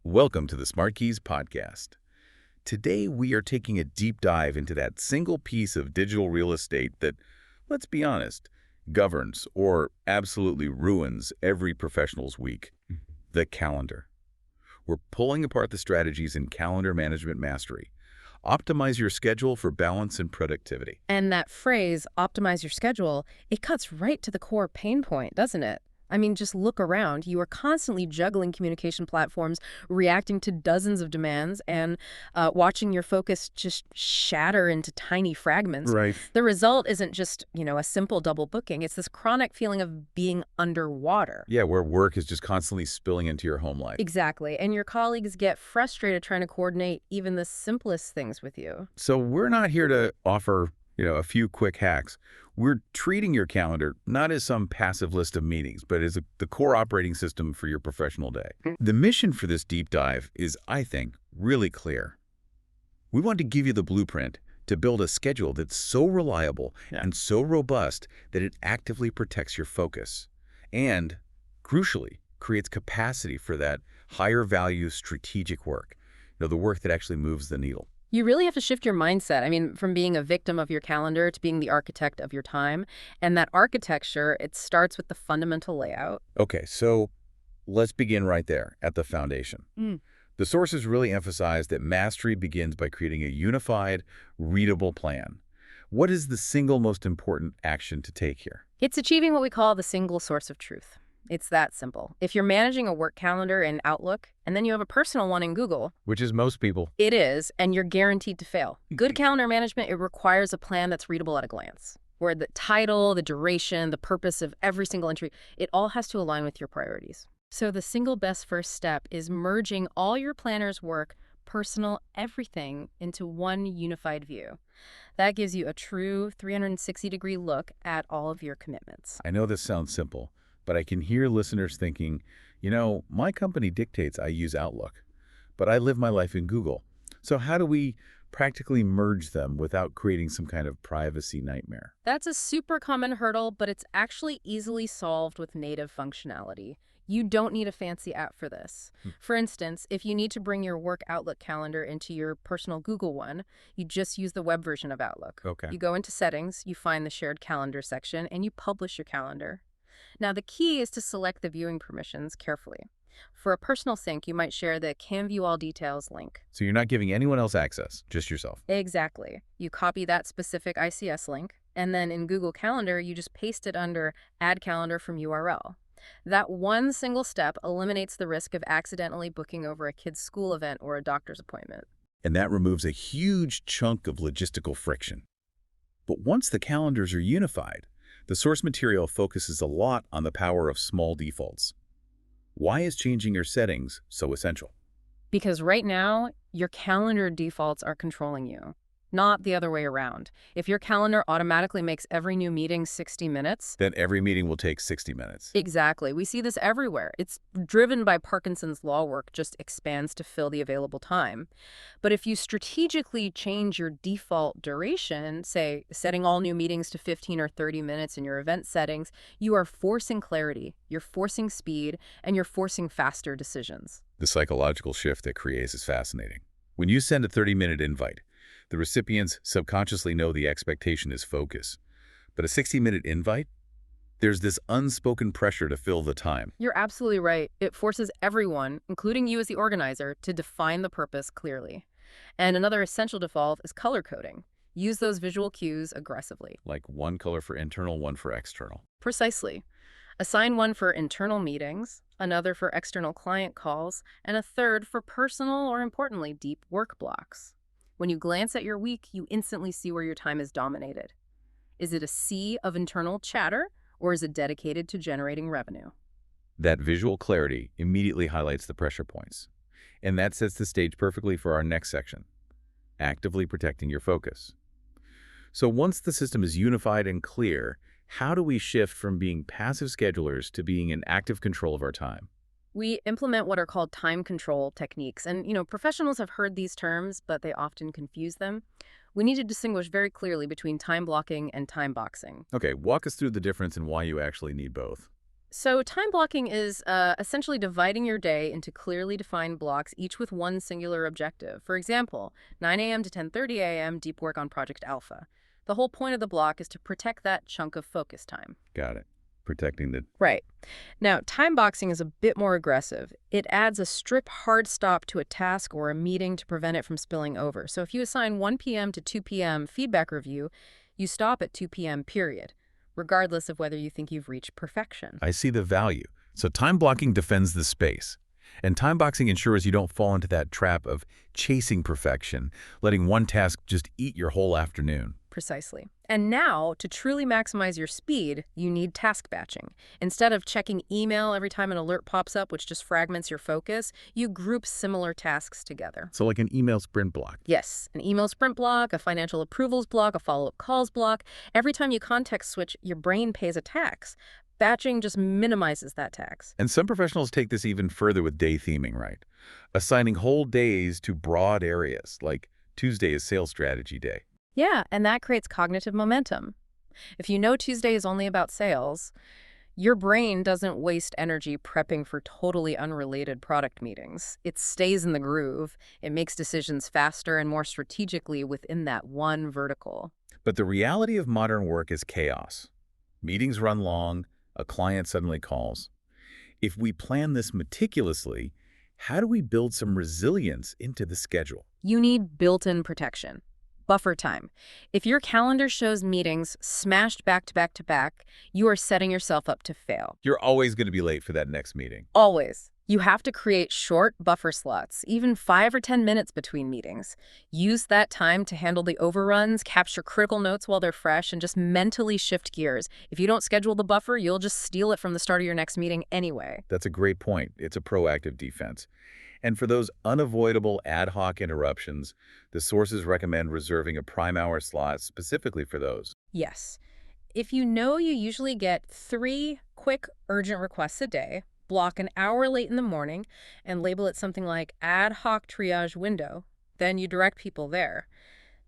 Welcome to the SmartKeys podcast. Today we are taking a deep dive into that single piece of digital real estate that, let's be honest, governs or absolutely ruins every professional's week, the calendar. We're pulling apart the strategies in calendar management mastery. Optimize your schedule for balance and productivity. And that phrase, optimize your schedule, it cuts right to the core pain point, doesn't it? I mean, just look around. You are constantly juggling communication platforms, reacting to dozens of demands, and watching your focus just shatter into tiny fragments. Right. The result isn't just, a simple double booking. It's this chronic feeling of being underwater. Yeah, where work is just constantly spilling into your home life. Exactly. And your colleagues get frustrated trying to coordinate even the simplest things with you. So we're not here to offer, a few quick hacks. We're treating your calendar not as some passive list of meetings, but as the core operating system for your professional day. The mission for this deep dive is, I think, really clear. We want to give you the blueprint to build a schedule that's so reliable and so robust that it actively protects your focus and, crucially, creates capacity for that higher value strategic work, the work that actually moves the needle. You really have to shift your mindset. I mean, from being a victim of your calendar to being the architect of your time. And that architecture, it starts with the fundamental layout. Okay, so let's begin right there at the foundation. The sources really emphasize that mastery begins by creating a unified, readable plan. What is the single most important action to take here? It's achieving what we call the single source of truth. It's that simple. If you're managing a work calendar in Outlook, and then you have a personal one in Google, Which is most people. it is, and you're guaranteed to fail. Good calendar management, it requires a plan that's readable at a glance, where the title, the duration, the purpose of every single entry, it all has to align with your priorities. So the single best first step is merging all your planner's work, personal, everything into one unified view. That gives you a true 360-degree look at all of your commitments. I know this sounds simple, but I can hear listeners thinking, my company dictates I use Outlook, but I live my life in Google. So how do we practically merge them without creating some kind of privacy nightmare? That's a super common hurdle, but it's actually easily solved with native functionality. You don't need a fancy app for this. For instance, if you need to bring your work Outlook calendar into your personal Google one, you just use the web version of Outlook. Okay. You go into Settings, you find the Shared Calendar section, and you publish your calendar. Now, the key is to select the viewing permissions carefully. For a personal sync, you might share the Can View All Details link. So you're not giving anyone else access, just yourself. Exactly. You copy that specific ICS link, and then in Google Calendar, you just paste it under Add Calendar from URL. That one single step eliminates the risk of accidentally booking over a kid's school event or a doctor's appointment. And that removes a huge chunk of logistical friction. But once the calendars are unified, the source material focuses a lot on the power of small defaults. Why is changing your settings so essential? Because right now, your calendar defaults are controlling you, not the other way around. If your calendar automatically makes every new meeting 60 minutes, Then every meeting will take 60 minutes. exactly. We see this everywhere. It's driven by Parkinson's law. Work just expands to fill the available time. But if you strategically change your default duration, say setting all new meetings to 15 or 30 minutes in your event settings, you are forcing clarity, you're forcing speed, and you're forcing faster decisions. The psychological shift that creates is fascinating. When you send a 30-minute invite, the recipients subconsciously know the expectation is focus. But a 60-minute invite? There's this unspoken pressure to fill the time. You're absolutely right. It forces everyone, including you as the organizer, to define the purpose clearly. And another essential default is color coding. Use those visual cues aggressively. Like one color for internal, one for external. Precisely. Assign one for internal meetings, another for external client calls, and a third for personal or, importantly, deep work blocks. When you glance at your week, you instantly see where your time is dominated. Is it a sea of internal chatter, or is it dedicated to generating revenue? That visual clarity immediately highlights the pressure points. And that sets the stage perfectly for our next section, actively protecting your focus. So once the system is unified and clear, how do we shift from being passive schedulers to being in active control of our time? We implement what are called time control techniques. And, professionals have heard these terms, but they often confuse them. We need to distinguish very clearly between time blocking and time boxing. Okay, walk us through the difference and why you actually need both. So time blocking is essentially dividing your day into clearly defined blocks, each with one singular objective. For example, 9 a.m. to 10:30 a.m. deep work on Project Alpha. The whole point of the block is to protect that chunk of focus time. Got it. Protecting the... Right. Now, time boxing is a bit more aggressive. It adds a strict hard stop to a task or a meeting to prevent it from spilling over. So if you assign 1 p.m. to 2 p.m. feedback review, you stop at 2 p.m. period, regardless of whether you think you've reached perfection. I see the value. So time blocking defends the space. And time boxing ensures you don't fall into that trap of chasing perfection, letting one task just eat your whole afternoon. Precisely. And now, to truly maximize your speed, you need task batching. Instead of checking email every time an alert pops up, which just fragments your focus, you group similar tasks together. So like an email sprint block. Yes, an email sprint block, a financial approvals block, a follow-up calls block. Every time you context switch, your brain pays a tax. Batching just minimizes that tax. And some professionals take this even further with day theming, right? Assigning whole days to broad areas, like Tuesday is sales strategy day. Yeah, and that creates cognitive momentum. If you know Tuesday is only about sales, your brain doesn't waste energy prepping for totally unrelated product meetings. It stays in the groove. It makes decisions faster and more strategically within that one vertical. But the reality of modern work is chaos. Meetings run long, a client suddenly calls. If we plan this meticulously, how do we build some resilience into the schedule? You need built-in protection. Buffer time. If your calendar shows meetings smashed back to back to back, you are setting yourself up to fail. You're always going to be late for that next meeting. Always. You have to create short buffer slots, even 5 or 10 minutes between meetings. Use that time to handle the overruns, capture critical notes while they're fresh, and just mentally shift gears. If you don't schedule the buffer, you'll just steal it from the start of your next meeting anyway. That's a great point. It's a proactive defense. And for those unavoidable ad hoc interruptions, the sources recommend reserving a prime hour slot specifically for those. Yes. If you know you usually get 3 quick, urgent requests a day, block an hour late in the morning and label it something like ad hoc triage window, then you direct people there.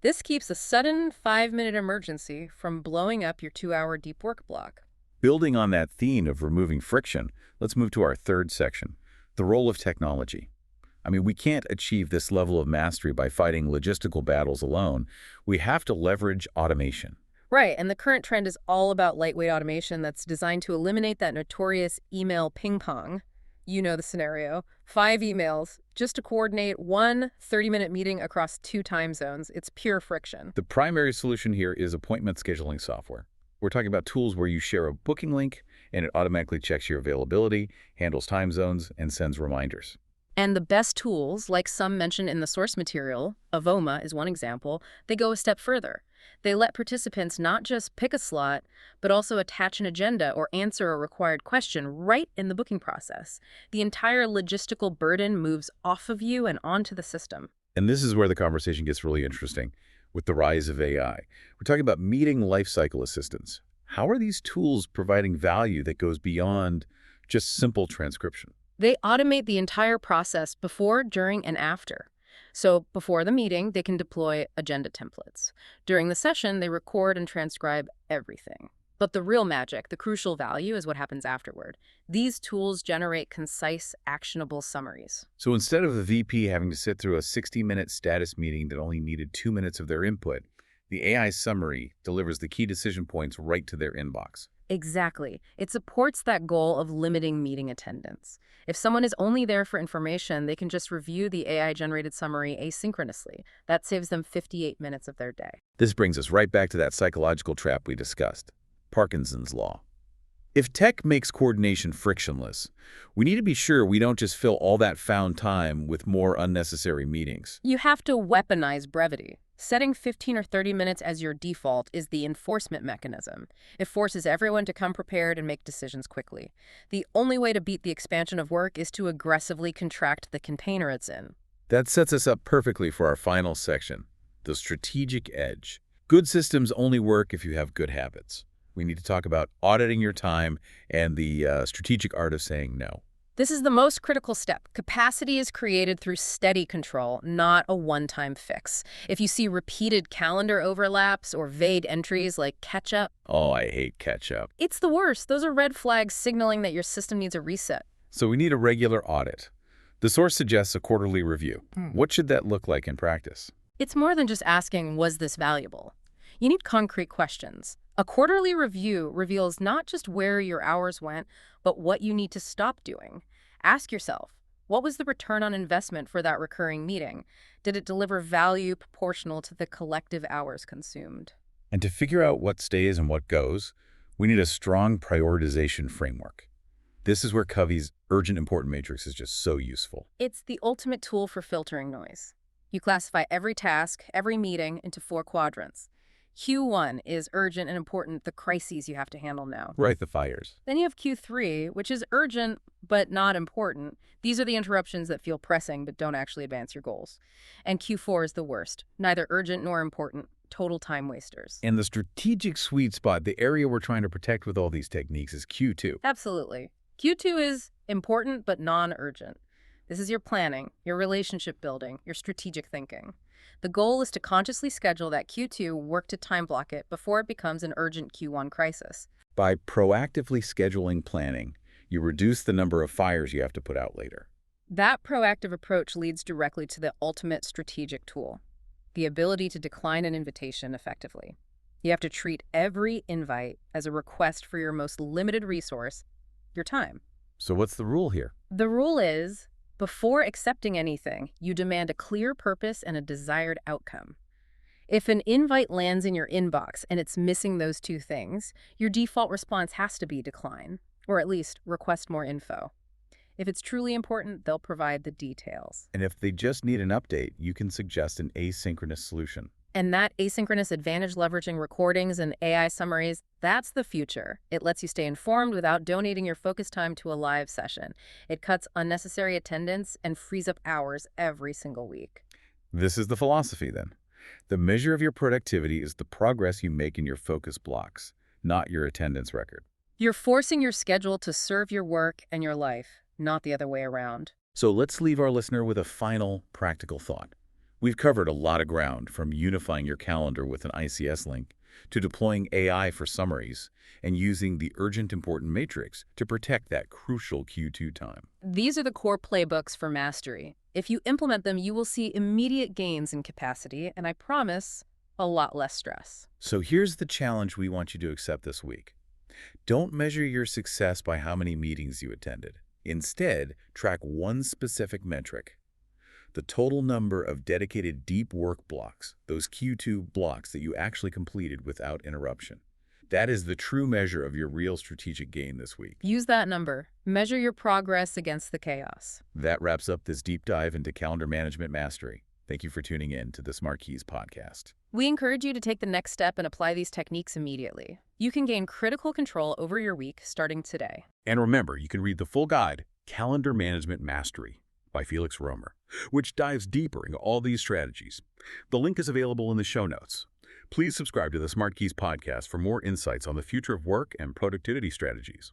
This keeps a sudden 5-minute emergency from blowing up your 2-hour deep work block. Building on that theme of removing friction, let's move to our third section, the role of technology. I mean, we can't achieve this level of mastery by fighting logistical battles alone. We have to leverage automation. Right, and the current trend is all about lightweight automation that's designed to eliminate that notorious email ping pong. You know the scenario. 5 emails just to coordinate one 30-minute meeting across 2 time zones. It's pure friction. The primary solution here is appointment scheduling software. We're talking about tools where you share a booking link and it automatically checks your availability, handles time zones, and sends reminders. And the best tools, like some mentioned in the source material, Avoma is one example, they go a step further. They let participants not just pick a slot, but also attach an agenda or answer a required question right in the booking process. The entire logistical burden moves off of you and onto the system. And this is where the conversation gets really interesting with the rise of AI. We're talking about meeting lifecycle assistants. How are these tools providing value that goes beyond just simple transcription? They automate the entire process before, during, and after. So before the meeting, they can deploy agenda templates. During the session, they record and transcribe everything. But the real magic, the crucial value, is what happens afterward. These tools generate concise, actionable summaries. So instead of the VP having to sit through a 60-minute status meeting that only needed 2 minutes of their input, the AI summary delivers the key decision points right to their inbox. Exactly. It supports that goal of limiting meeting attendance. If someone is only there for information, they can just review the AI-generated summary asynchronously. That saves them 58 minutes of their day. This brings us right back to that psychological trap we discussed, Parkinson's law. If tech makes coordination frictionless, we need to be sure we don't just fill all that found time with more unnecessary meetings. You have to weaponize brevity. Setting 15 or 30 minutes as your default is the enforcement mechanism. It forces everyone to come prepared and make decisions quickly. The only way to beat the expansion of work is to aggressively contract the container it's in. That sets us up perfectly for our final section, the strategic edge. Good systems only work if you have good habits. We need to talk about auditing your time and the strategic art of saying no. This is the most critical step. Capacity is created through steady control, not a one-time fix. If you see repeated calendar overlaps or vague entries like catch-up, Oh, I hate catch-up. it's the worst. Those are red flags signaling that your system needs a reset. So we need a regular audit. The source suggests a quarterly review. What should that look like in practice? It's more than just asking, was this valuable? You need concrete questions. A quarterly review reveals not just where your hours went, but what you need to stop doing. Ask yourself, what was the return on investment for that recurring meeting? Did it deliver value proportional to the collective hours consumed? And to figure out what stays and what goes, we need a strong prioritization framework. This is where Covey's urgent important matrix is just so useful. It's the ultimate tool for filtering noise. You classify every task, every meeting into 4 quadrants. Q1 is urgent and important, the crises you have to handle now. Right, the fires. Then you have Q3, which is urgent but not important. These are the interruptions that feel pressing but don't actually advance your goals. And Q4 is the worst, neither urgent nor important, total time wasters. And the strategic sweet spot, the area we're trying to protect with all these techniques, is Q2. Absolutely. Q2 is important but non-urgent. This is your planning, your relationship building, your strategic thinking. The goal is to consciously schedule that Q2, work to time block it before it becomes an urgent Q1 crisis. By proactively scheduling planning, you reduce the number of fires you have to put out later. That proactive approach leads directly to the ultimate strategic tool, the ability to decline an invitation effectively. You have to treat every invite as a request for your most limited resource, your time. So what's the rule here? The rule is, before accepting anything, you demand a clear purpose and a desired outcome. If an invite lands in your inbox and it's missing those 2 things, your default response has to be decline, or at least request more info. If it's truly important, they'll provide the details. And if they just need an update, you can suggest an asynchronous solution. And that asynchronous advantage leveraging recordings and AI summaries, that's the future. It lets you stay informed without donating your focus time to a live session. It cuts unnecessary attendance and frees up hours every single week. This is the philosophy, then. The measure of your productivity is the progress you make in your focus blocks, not your attendance record. You're forcing your schedule to serve your work and your life, not the other way around. So let's leave our listener with a final practical thought. We've covered a lot of ground, from unifying your calendar with an ICS link to deploying AI for summaries and using the urgent important matrix to protect that crucial Q2 time. These are the core playbooks for mastery. If you implement them, you will see immediate gains in capacity, and I promise, a lot less stress. So here's the challenge we want you to accept this week. Don't measure your success by how many meetings you attended. Instead, track one specific metric: the total number of dedicated deep work blocks, those Q2 blocks that you actually completed without interruption. That is the true measure of your real strategic gain this week. Use that number. Measure your progress against the chaos. That wraps up this deep dive into calendar management mastery. Thank you for tuning in to the SmartKeys podcast. We encourage you to take the next step and apply these techniques immediately. You can gain critical control over your week starting today. And remember, you can read the full guide, Calendar Management Mastery, by Felix Römer, which dives deeper into all these strategies. The link is available in the show notes. Please subscribe to the SmartKeys podcast for more insights on the future of work and productivity strategies.